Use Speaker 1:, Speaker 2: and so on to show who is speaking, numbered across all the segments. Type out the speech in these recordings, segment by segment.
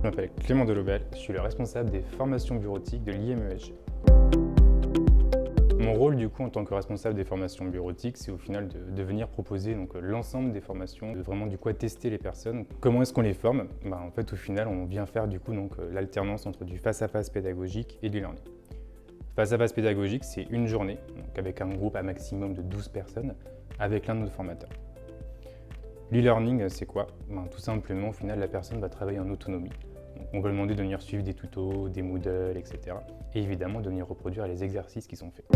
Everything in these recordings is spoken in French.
Speaker 1: Je m'appelle Clément Delobel, je suis le responsable des formations bureautiques de l'IMESG. Mon rôle du coup en tant que responsable des formations bureautiques, c'est au final de venir proposer l'ensemble des formations, de vraiment du coup tester les personnes. Comment est-ce qu'on les forme? En fait au final on vient faire du coup l'alternance entre du face-à-face pédagogique et du learning. Face-à-face pédagogique, c'est une journée, donc avec un groupe à maximum de 12 personnes, avec l'un de nos formateurs. L'e-learning, c'est quoi? Tout simplement, au final, la personne va travailler en autonomie. Donc, on va lui demander de venir suivre des tutos, des Moodle, etc. Et évidemment, de venir reproduire les exercices qui sont faits.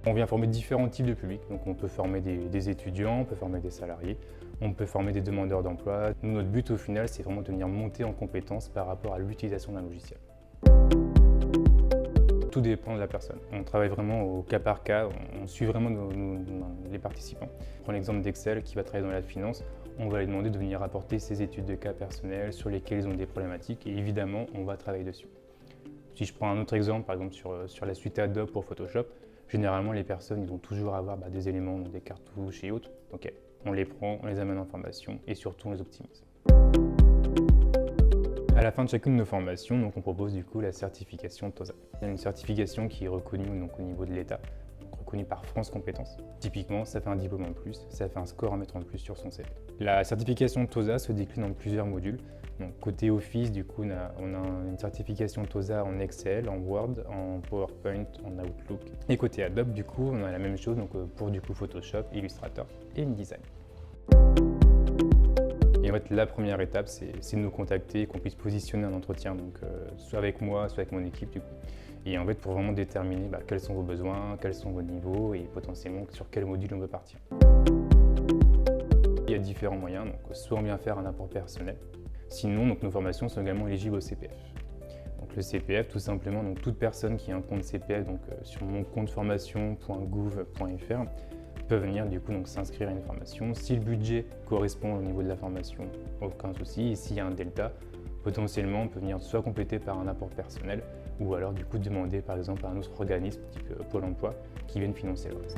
Speaker 1: On vient former différents types de publics. Donc, on peut former des étudiants, on peut former des salariés, on peut former des demandeurs d'emploi. Notre but, au final, c'est vraiment de venir monter en compétences par rapport à l'utilisation d'un logiciel. Tout dépend de la personne. On travaille vraiment au cas par cas, on suit vraiment les participants. On prend l'exemple d'Excel qui va travailler dans la finance, on va lui demander de venir apporter ses études de cas personnels sur lesquels ils ont des problématiques et évidemment on va travailler dessus. Si je prends un autre exemple, par exemple sur la suite Adobe pour Photoshop, généralement les personnes ils vont toujours avoir des éléments, des cartouches et autres. Ok, on les prend, on les amène en formation et surtout on les optimise. À la fin de chacune de nos formations, on propose du coup la certification TOSA. Il y a une certification qui est reconnue au niveau de l'État, reconnue par France Compétences. Typiquement, ça fait un diplôme en plus, ça fait un score à mettre en plus sur son CV. La certification TOSA se décline en plusieurs modules. Donc, côté Office, du coup, on a une certification TOSA en Excel, en Word, en PowerPoint, en Outlook. Et côté Adobe, du coup, on a la même chose pour du coup Photoshop, Illustrator et InDesign. Et en fait, la première étape, c'est de nous contacter, qu'on puisse positionner un entretien, soit avec moi, soit avec mon équipe du coup. Et en fait, pour vraiment déterminer quels sont vos besoins, quels sont vos niveaux et potentiellement sur quel module on veut partir. Il y a différents moyens, soit on vient faire un apport personnel, sinon nos formations sont également éligibles au CPF. Donc le CPF, tout simplement, toute personne qui a un compte CPF sur mon compte formation.gouv.fr peut venir du coup s'inscrire à une formation. Si le budget correspond au niveau de la formation, aucun souci. Et s'il y a un delta, potentiellement on peut venir soit compléter par un apport personnel ou alors du coup demander par exemple à un autre organisme type Pôle emploi qui vienne financer le reste.